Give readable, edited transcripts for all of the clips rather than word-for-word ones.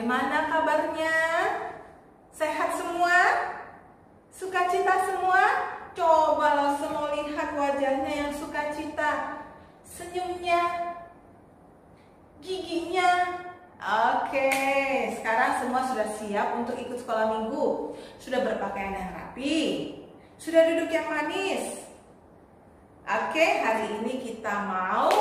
Bagaimana kabarnya? Sehat semua? Sukacita semua? Coba Lause mau lihat wajahnya yang sukacita. Senyumnya, giginya. Oke, sekarang semua sudah siap untuk ikut sekolah minggu. Sudah berpakaian yang rapi. Sudah duduk yang manis. Oke, hari ini kita mau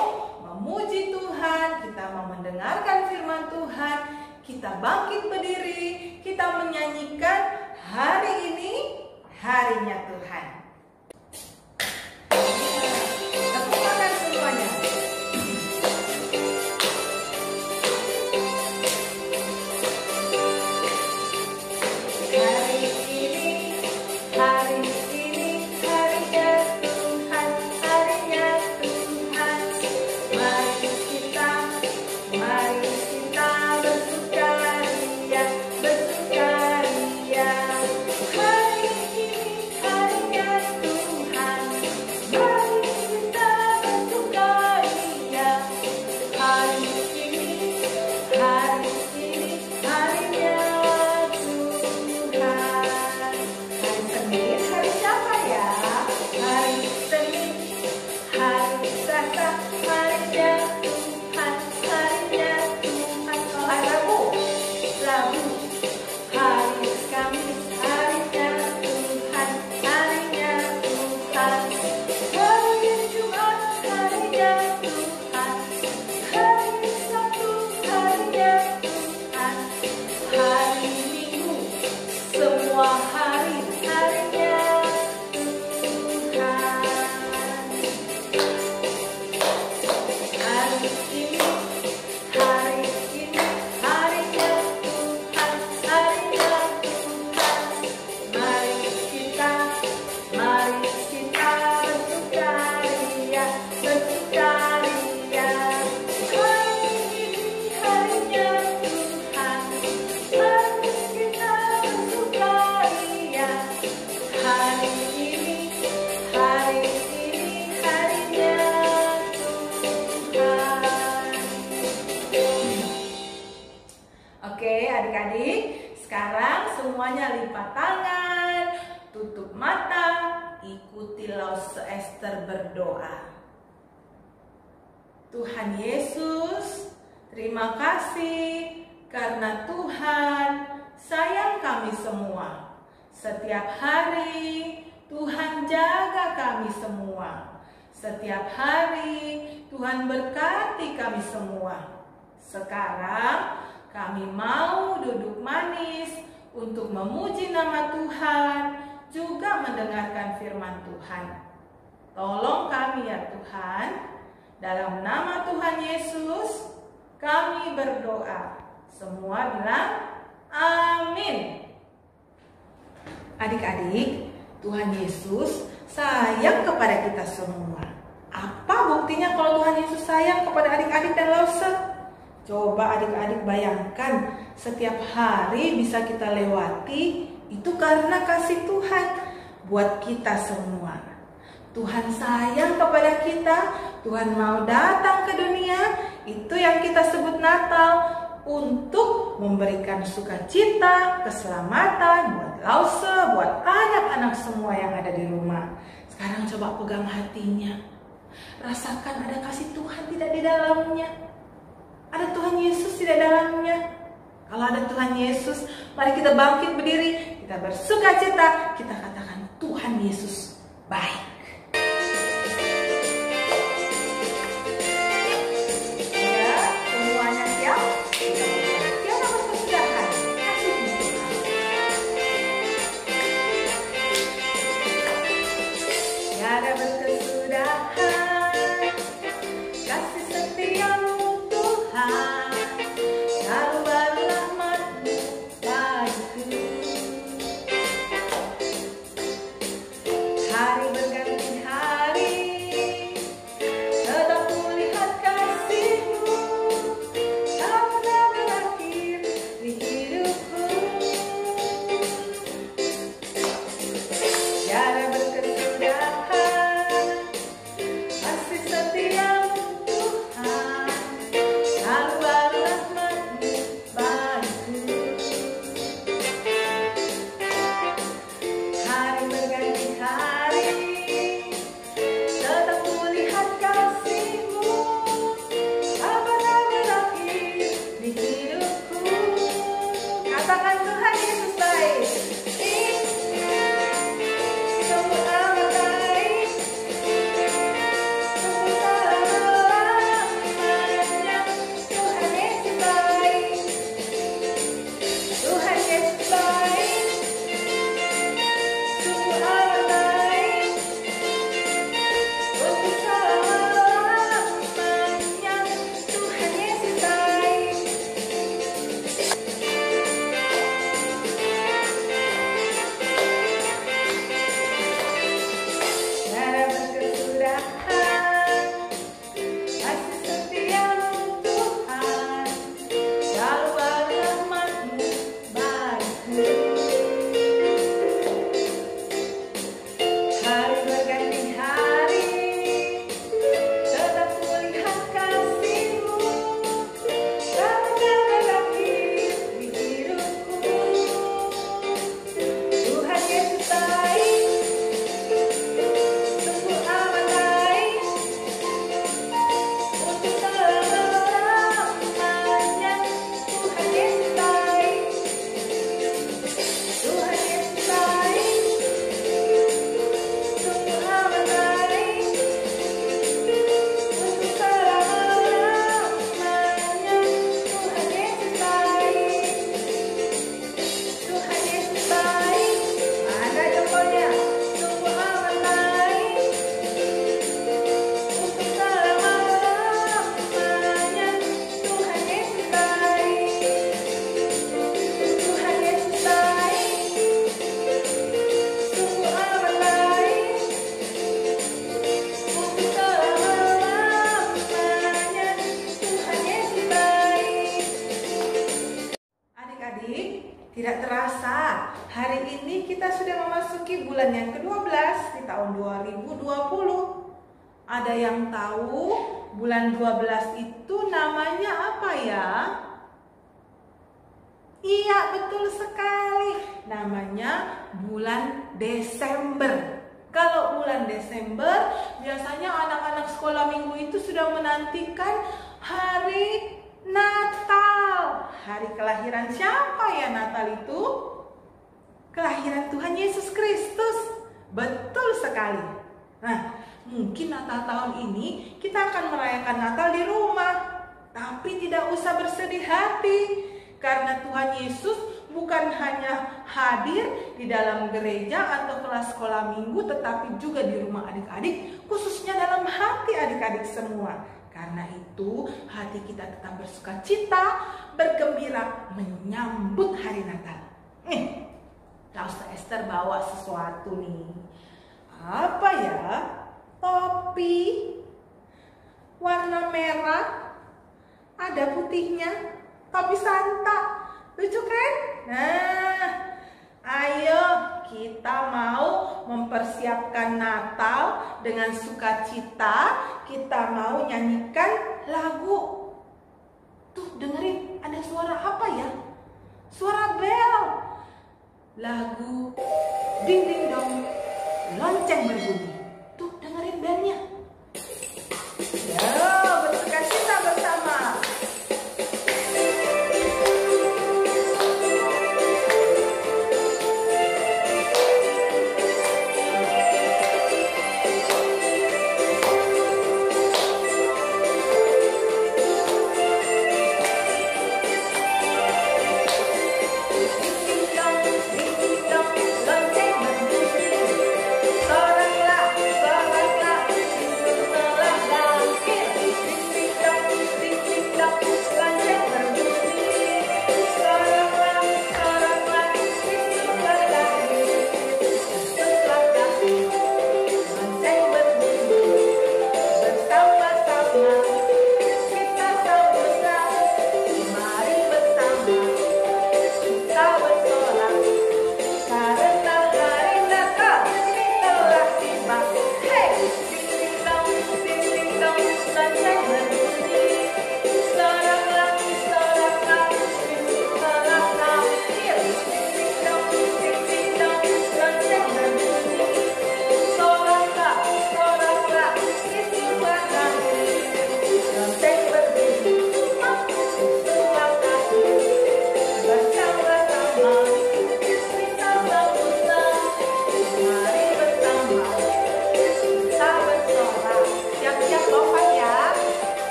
memuji Tuhan. Kita mau mendengarkan firman Tuhan. Kita bangkit berdiri. Kita menyanyikan hari ini harinya Tuhan. Tepuk tangan semuanya. Oke adik-adik, sekarang semuanya lipat tangan, tutup mata, ikuti Lause Esther berdoa. Tuhan Yesus, terima kasih karena Tuhan sayang kami semua. Setiap hari Tuhan jaga kami semua. Setiap hari Tuhan berkati kami semua. Sekarang kami mau duduk manis untuk memuji nama Tuhan, juga mendengarkan firman Tuhan. Tolong kami ya Tuhan, dalam nama Tuhan Yesus kami berdoa. Semua bilang amin. Adik-adik, Tuhan Yesus sayang kepada kita semua. Apa buktinya kalau Tuhan Yesus sayang kepada adik-adik dan Lause? Coba adik-adik bayangkan, setiap hari bisa kita lewati, itu karena kasih Tuhan buat kita semua. Tuhan sayang kepada kita, Tuhan mau datang ke dunia, itu yang kita sebut Natal, untuk memberikan sukacita, keselamatan buat Lause, buat anak-anak semua yang ada di rumah. Sekarang coba pegang hatinya, rasakan ada kasih Tuhan tidak di dalamnya. Ada Tuhan Yesus tidak dalamnya. Kalau ada Tuhan Yesus, mari kita bangkit berdiri, kita bersukacita, kita katakan Tuhan Yesus baik. Ya, semuanya siap? Tiada berkesudahan, kasih Tuhan. Tiada berkesudahan, kasih setiamu Tuhan, selalu baru rahmat-Mu bagiku. Hari berganti Tidak terasa, hari ini kita sudah memasuki bulan yang ke-12 di tahun 2020. Ada yang tahu bulan 12 itu namanya apa ya? Iya, betul sekali. Namanya bulan Desember. Kalau bulan Desember, biasanya anak-anak sekolah minggu itu sudah menantikan hari Natal. Hari kelahiran siapa ya Natal itu? Kelahiran Tuhan Yesus Kristus. Betul sekali. Nah, mungkin Natal tahun ini kita akan merayakan Natal di rumah. Tapi tidak usah bersedih hati. Karena Tuhan Yesus bukan hanya hadir di dalam gereja atau kelas sekolah minggu, tetapi juga di rumah adik-adik, khususnya dalam hati adik-adik semua. Karena itu hati kita tetap bersuka cita, bergembira menyambut hari Natal. Tante Esther bawa sesuatu nih. Apa ya? Topi warna merah, ada putihnya, topi Santa. Lucu kan? Nah, ayo kita mau mempersiapkan Natal dengan sukacita. Kita mau nyanyikan lagu. Tuh dengerin, ada suara apa ya? Suara bel. Lagu ding ding dong, lonceng berbunyi. Tuh dengerin belnya. Ya, bersukacita bersama.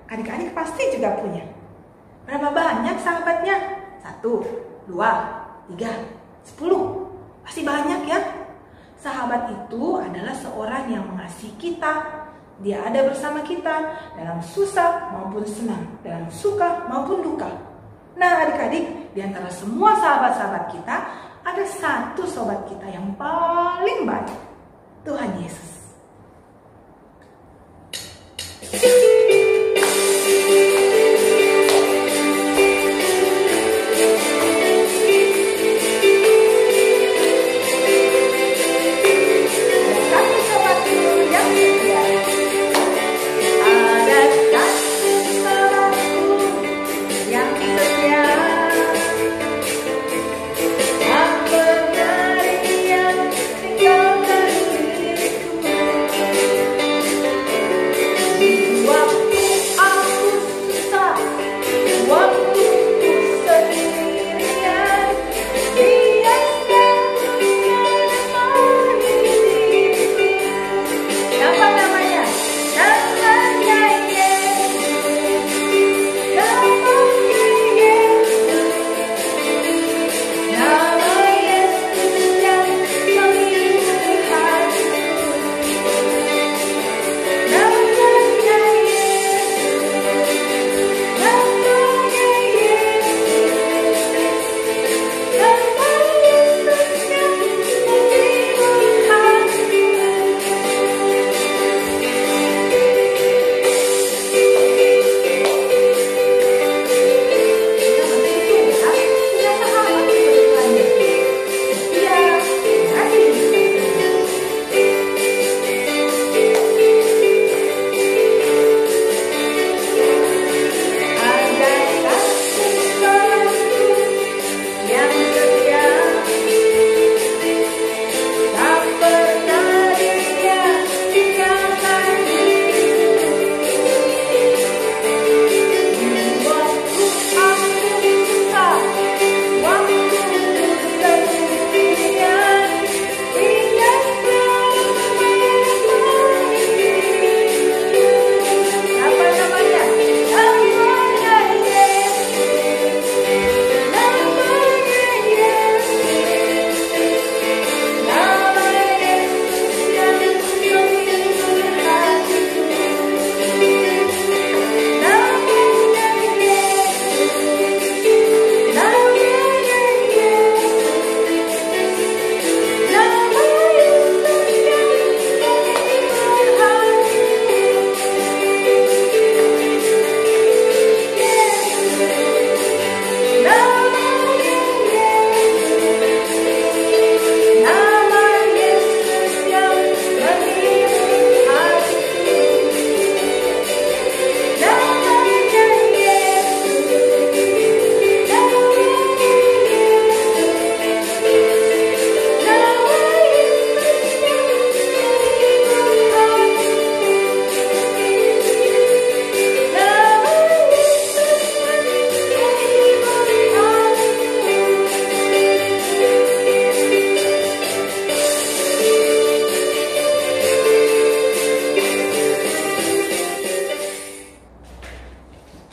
Adik-adik pasti juga punya. Berapa banyak sahabatnya? 1, 2, 3, 10. Pasti banyak ya. Sahabat itu adalah seorang yang mengasihi kita. Dia ada bersama kita dalam susah maupun senang, dalam suka maupun duka. Nah adik-adik, di antara semua sahabat-sahabat kita, ada satu sobat kita yang paling baik, Tuhan Yesus. Aku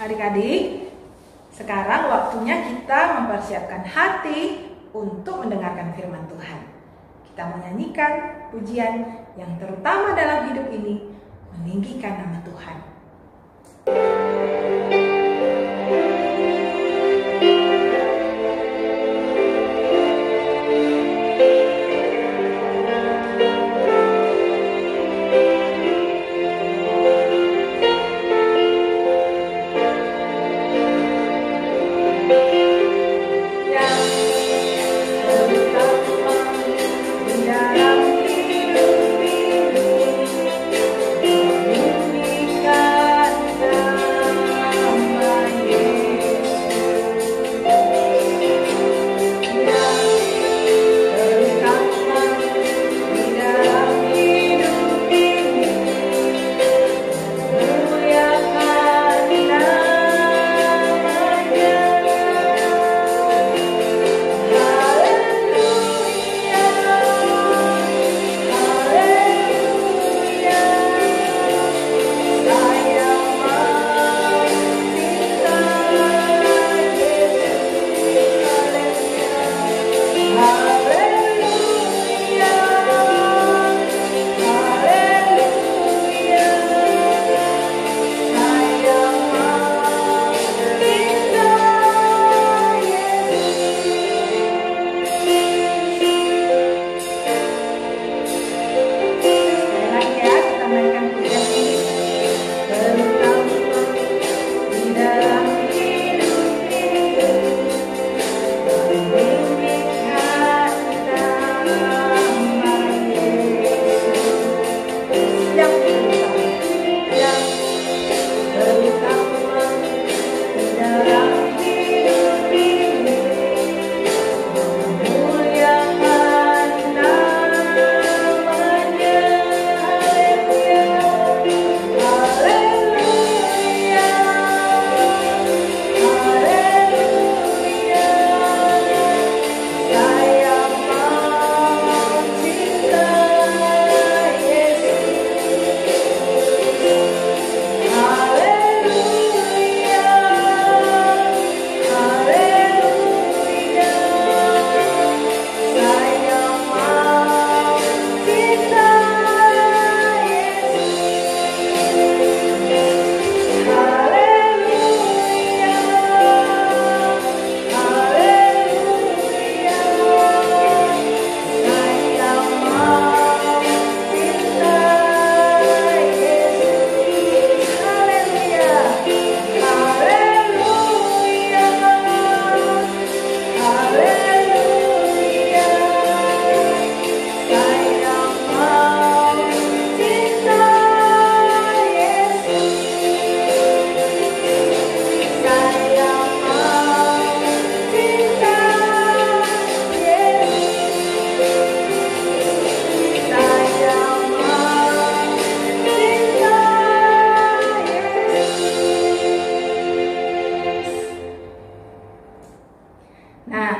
Adik-adik, sekarang waktunya kita mempersiapkan hati untuk mendengarkan firman Tuhan. Kita menyanyikan pujian yang terutama dalam hidup ini, meninggikan nama Tuhan.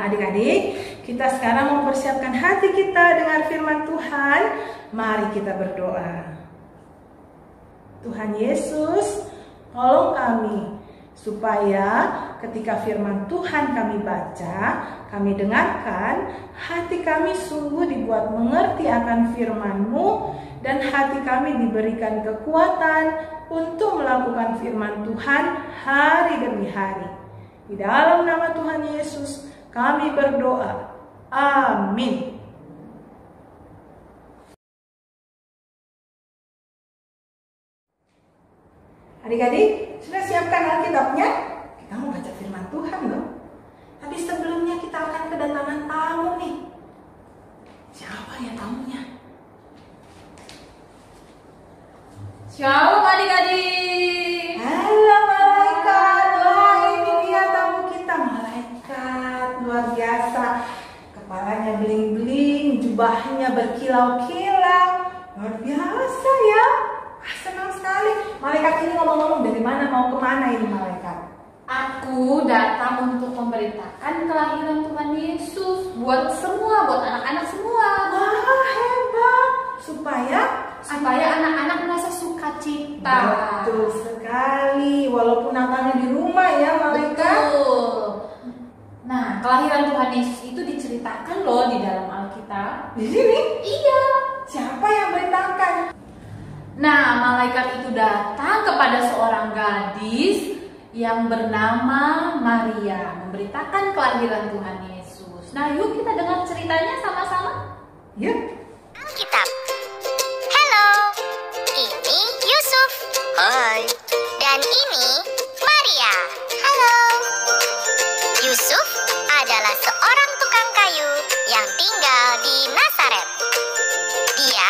Adik-adik, kita sekarang mempersiapkan hati kita dengan firman Tuhan. Mari kita berdoa. Tuhan Yesus, tolong kami supaya ketika firman Tuhan kami baca, kami dengarkan, hati kami sungguh dibuat mengerti akan firman-Mu dan hati kami diberikan kekuatan untuk melakukan firman Tuhan hari demi hari. Di dalam nama Tuhan Yesus kami berdoa. Amin. Adik-adik, sudah siapkan Alkitabnya? Kita mau baca firman Tuhan loh. Tapi sebelumnya kita akan kedatangan tamu nih. Siapa ya tamunya? Shalom adik-adik. Halo malaikat. Wah, ini dia tamu kita, malaikat luar biasa. Kepalanya bling-bling, jubahnya berkilau-kilau. Luar biasa ya. Senang sekali. Malaikat ini ngomong-ngomong dari mana mau kemana ini malaikat? Aku datang untuk memberitakan kelahiran Tuhan Yesus buat semua, buat anak-anak semua. Wah, hebat. Supaya anak-anak merasa sukacita. Betul sekali. Walaupun Natalnya di rumah kelahiran Tuhan Yesus itu diceritakan loh di dalam Alkitab. Di sini? Iya. Siapa yang beritakan? Nah, malaikat itu datang kepada seorang gadis yang bernama Maria, memberitakan kelahiran Tuhan Yesus. Nah, yuk kita dengar ceritanya sama-sama. Yuk. Alkitab. Halo, ini Yusuf. Hai. Dan ini Maria. Halo. Yusuf adalah seorang tukang kayu yang tinggal di Nazaret. Dia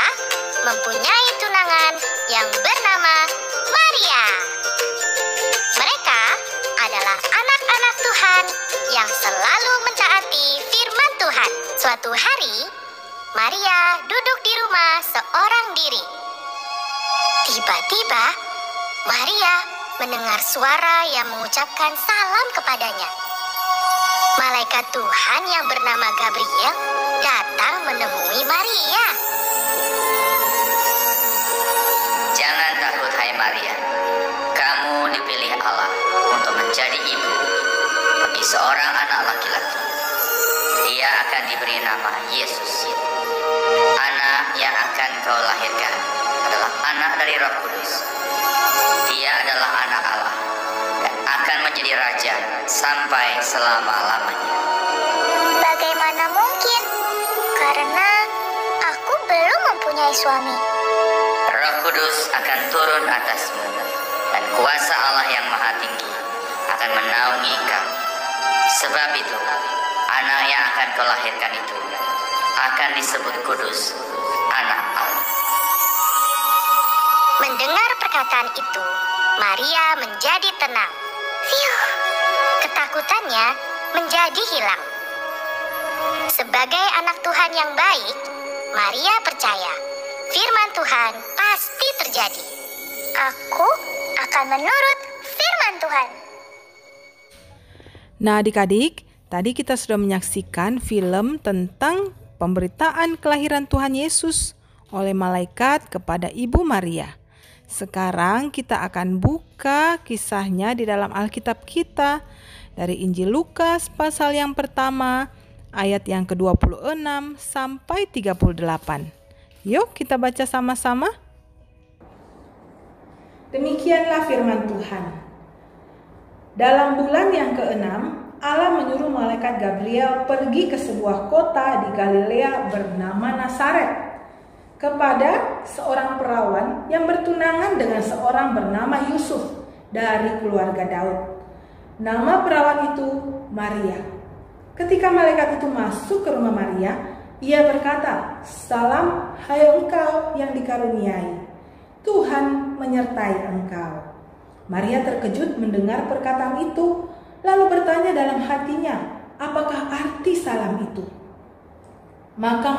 mempunyai tunangan yang bernama Maria. Mereka adalah anak-anak Tuhan yang selalu mentaati firman Tuhan. Suatu hari, Maria duduk di rumah seorang diri. Tiba-tiba, Maria mendengar suara yang mengucapkan salam kepadanya. Malaikat Tuhan yang bernama Gabriel datang menemui Maria. Jangan takut, hai Maria. Kamu dipilih Allah untuk menjadi ibu bagi seorang anak laki-laki. Dia akan diberi nama Yesus. Anak yang akan kau lahirkan adalah anak dari Roh Kudus. Dia adalah anak Allah dan akan menjadi raja sampai selama-lamanya. Bagaimana mungkin? Karena aku belum mempunyai suami. Roh Kudus akan turun atasmu dan kuasa Allah yang Maha Tinggi akan menaungi kamu. Sebab itu, anak yang akan kau lahirkan itu akan disebut kudus, anak Allah. Mendengar perkataan itu, Maria menjadi tenang. Fiuh, ketakutannya menjadi hilang. Sebagai anak Tuhan yang baik, Maria percaya firman Tuhan pasti terjadi. Aku akan menurut firman Tuhan. Nah adik-adik, tadi kita sudah menyaksikan film tentang pemberitaan kelahiran Tuhan Yesus oleh malaikat kepada Ibu Maria. Sekarang kita akan buka kisahnya di dalam Alkitab kita dari Injil Lukas pasal yang pertama ayat yang ke-26 sampai 38. Yuk kita baca sama-sama. Demikianlah firman Tuhan. Dalam bulan yang ke-6, Allah menyuruh malaikat Gabriel pergi ke sebuah kota di Galilea bernama Nazaret kepada seorang perawan yang bertunangan dengan seorang bernama Yusuf dari keluarga Daud. Nama perawan itu Maria. Ketika malaikat itu masuk ke rumah Maria, ia berkata, "Salam, hai engkau yang dikaruniai. Tuhan menyertai engkau." Maria terkejut mendengar perkataan itu, lalu bertanya dalam hatinya, apakah arti salam itu? Maka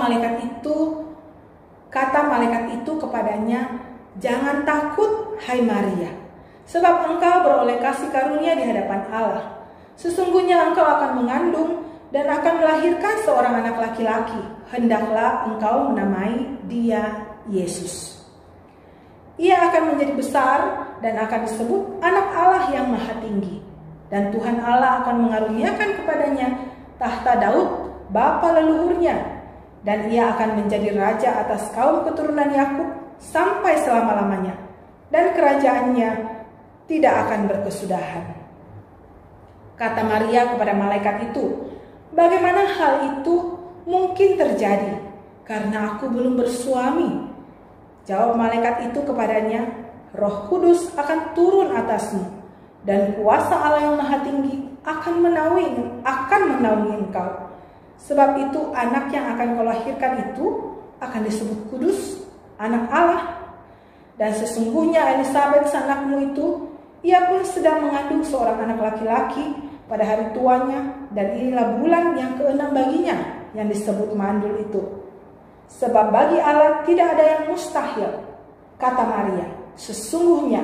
kata malaikat itu kepadanya, "Jangan takut, hai Maria, sebab engkau beroleh kasih karunia di hadapan Allah. Sesungguhnya engkau akan mengandung dan akan melahirkan seorang anak laki-laki. Hendaklah engkau menamai dia Yesus. Ia akan menjadi besar dan akan disebut anak Allah yang Maha Tinggi. Dan Tuhan Allah akan mengaruniakan kepadanya tahta Daud, bapa leluhurnya. Dan ia akan menjadi raja atas kaum keturunan Yakub sampai selama-lamanya. Dan kerajaannya tidak akan berkesudahan." Kata Maria kepada malaikat itu, "Bagaimana hal itu mungkin terjadi? Karena aku belum bersuami." Jawab malaikat itu kepadanya, "Roh Kudus akan turun atasmu, dan kuasa Allah yang Maha Tinggi akan menaungi engkau. Sebab itu anak yang akan kau lahirkan itu akan disebut kudus, anak Allah. Dan sesungguhnya Elisabet anakmu itu, ia pun sedang mengandung seorang anak laki-laki pada hari tuanya, dan inilah bulan yang ke-6 baginya yang disebut mandul itu. Sebab bagi Allah tidak ada yang mustahil." Kata Maria, "Sesungguhnya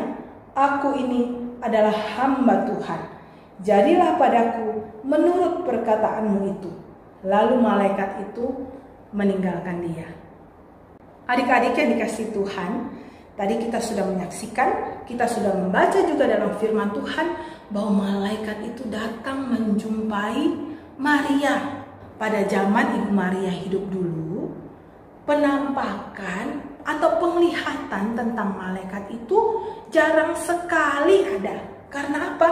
aku ini adalah hamba Tuhan. Jadilah padaku menurut perkataanmu itu." Lalu malaikat itu meninggalkan dia. Adik-adik yang dikasihi Tuhan, tadi kita sudah menyaksikan, kita sudah membaca juga dalam firman Tuhan bahwa malaikat itu datang menjumpai Maria, pada zaman Ibu Maria hidup dulu, penampakan atau penglihatan tentang malaikat itu jarang sekali ada. Karena apa?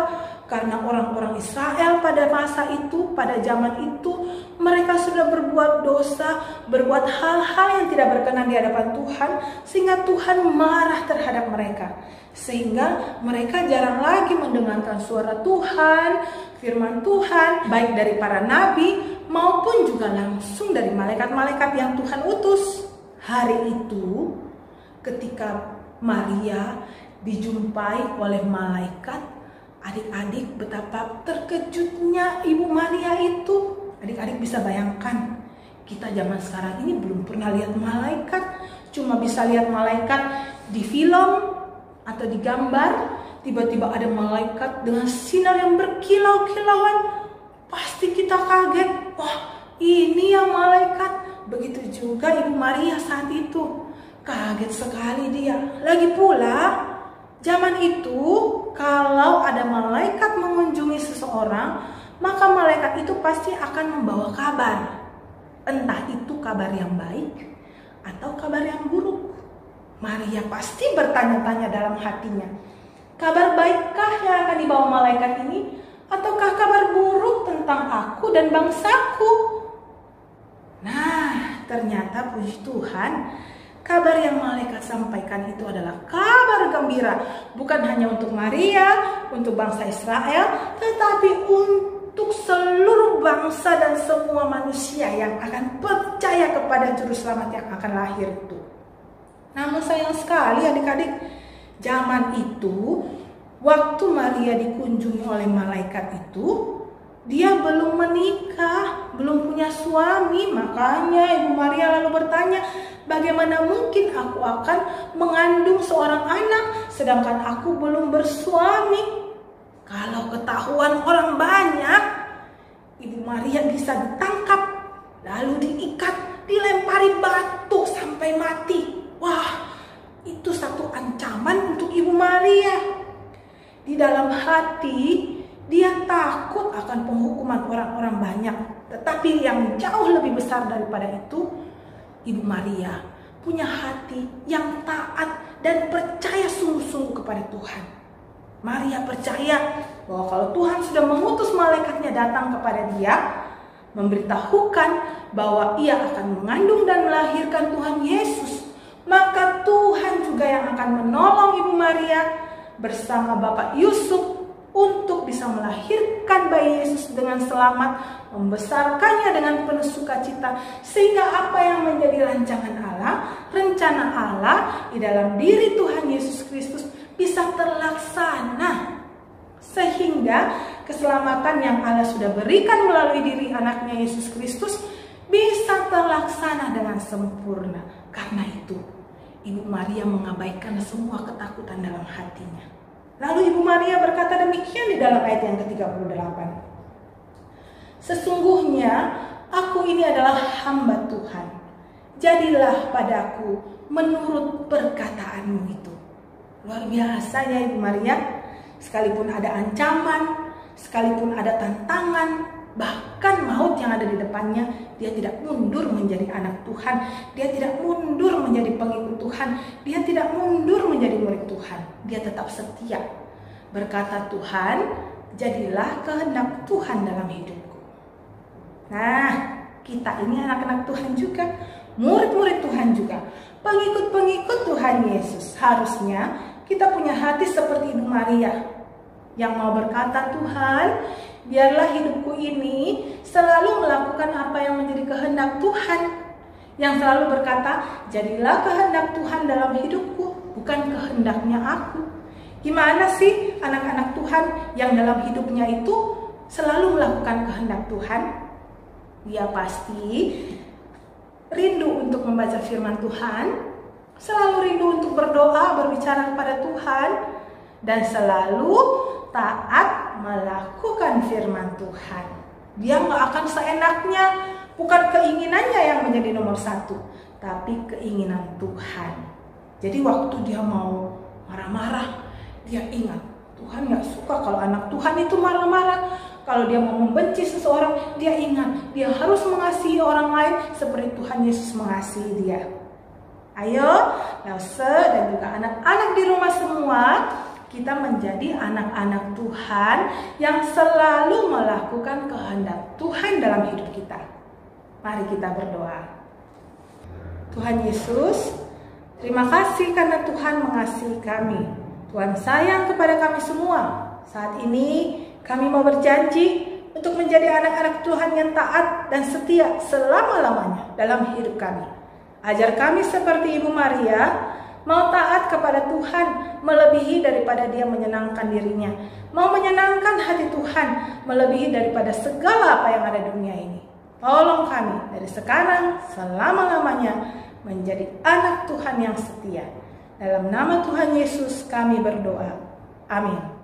Karena orang-orang Israel pada masa itu, pada zaman itu, mereka sudah berbuat dosa, berbuat hal-hal yang tidak berkenan di hadapan Tuhan, sehingga Tuhan marah terhadap mereka. Sehingga mereka jarang lagi mendengarkan suara Tuhan, firman Tuhan, baik dari para nabi maupun juga langsung dari malaikat-malaikat yang Tuhan utus. Hari itu, ketika Maria dijumpai oleh malaikat, adik-adik betapa terkejutnya Ibu Maria itu. Adik-adik bisa bayangkan, kita zaman sekarang ini belum pernah lihat malaikat, cuma bisa lihat malaikat di film atau di gambar. Tiba-tiba ada malaikat dengan sinar yang berkilau-kilauan, pasti kita kaget. Wah, ini ya malaikat. Begitu juga Ibu Maria saat itu, kaget sekali dia. Lagi pula zaman itu, kalau ada malaikat mengunjungi seseorang, maka malaikat itu pasti akan membawa kabar. Entah itu kabar yang baik atau kabar yang buruk. Maria pasti bertanya-tanya dalam hatinya, kabar baikkah yang akan dibawa malaikat ini? Ataukah kabar buruk tentang aku dan bangsaku? Nah, ternyata puji Tuhan, kabar yang malaikat sampaikan itu adalah kabar gembira. Bukan hanya untuk Maria, untuk bangsa Israel, tetapi untuk seluruh bangsa dan semua manusia yang akan percaya kepada Juru Selamat yang akan lahir itu. Namun sayang sekali adik-adik, zaman itu, waktu Maria dikunjungi oleh malaikat itu, dia belum menikah, belum punya suami. Makanya Ibu Maria lalu bertanya, bagaimana mungkin aku akan mengandung seorang anak sedangkan aku belum bersuami? Kalau ketahuan orang banyak, Ibu Maria bisa ditangkap, lalu diikat, dilempari batu sampai mati. Wah, itu satu ancaman untuk Ibu Maria. Di dalam hati, dia takut akan penghukuman orang-orang banyak. Tetapi yang jauh lebih besar daripada itu, Ibu Maria punya hati yang taat dan percaya sungguh-sungguh kepada Tuhan. Maria percaya bahwa kalau Tuhan sudah mengutus malaikatnya datang kepada dia, memberitahukan bahwa ia akan mengandung dan melahirkan Tuhan Yesus, maka Tuhan juga yang akan menolong Ibu Maria bersama Bapak Yusuf untuk bisa melahirkan bayi Yesus dengan selamat, membesarkannya dengan penuh sukacita, sehingga apa yang menjadi rancangan Allah, rencana Allah di dalam diri Tuhan Yesus Kristus bisa terlaksana, sehingga keselamatan yang Allah sudah berikan melalui diri anaknya Yesus Kristus bisa terlaksana dengan sempurna. Karena itu, Ibu Maria mengabaikan semua ketakutan dalam hatinya. Lalu Ibu Maria berkata demikian di dalam ayat yang ke-38. Sesungguhnya aku ini adalah hamba Tuhan. Jadilah padaku menurut perkataanmu itu. Luar biasa ya Ibu Maria. Sekalipun ada ancaman, sekalipun ada tantangan, bahkan maut yang ada di depannya, dia tidak mundur menjadi anak Tuhan. Dia tidak mundur menjadi pengikut Tuhan. Dia tidak mundur menjadi murid Tuhan. Dia tetap setia. Berkata Tuhan, jadilah kehendak Tuhan dalam hidupku. Nah, kita ini anak-anak Tuhan juga, murid-murid Tuhan juga, pengikut-pengikut Tuhan Yesus. Harusnya kita punya hati seperti Ibu Maria yang mau berkata, Tuhan, biarlah hidupku ini selalu melakukan apa yang menjadi kehendak Tuhan. Yang selalu berkata, jadilah kehendak Tuhan dalam hidupku, bukan kehendaknya aku. Gimana sih anak-anak Tuhan yang dalam hidupnya itu selalu melakukan kehendak Tuhan? Dia pasti rindu untuk membaca firman Tuhan, selalu rindu untuk berdoa, berbicara kepada Tuhan, dan selalu taat melakukan firman Tuhan. Dia nggak akan seenaknya, bukan keinginannya yang menjadi nomor satu, tapi keinginan Tuhan. Jadi waktu dia mau marah-marah, dia ingat Tuhan nggak suka kalau anak Tuhan itu marah-marah. Kalau dia mau membenci seseorang, dia ingat dia harus mengasihi orang lain seperti Tuhan Yesus mengasihi dia. Ayo, Lause dan juga anak-anak di rumah semua, kita menjadi anak-anak Tuhan yang selalu melakukan kehendak Tuhan dalam hidup kita. Mari kita berdoa. Tuhan Yesus, terima kasih karena Tuhan mengasihi kami. Tuhan sayang kepada kami semua. Saat ini kami mau berjanji untuk menjadi anak-anak Tuhan yang taat dan setia selama-lamanya dalam hidup kami. Ajar kami seperti Ibu Maria, mau taat kepada Tuhan melebihi daripada dia menyenangkan dirinya. Mau menyenangkan hati Tuhan melebihi daripada segala apa yang ada di dunia ini. Tolong kami dari sekarang selama-lamanya menjadi anak Tuhan yang setia. Dalam nama Tuhan Yesus kami berdoa. Amin.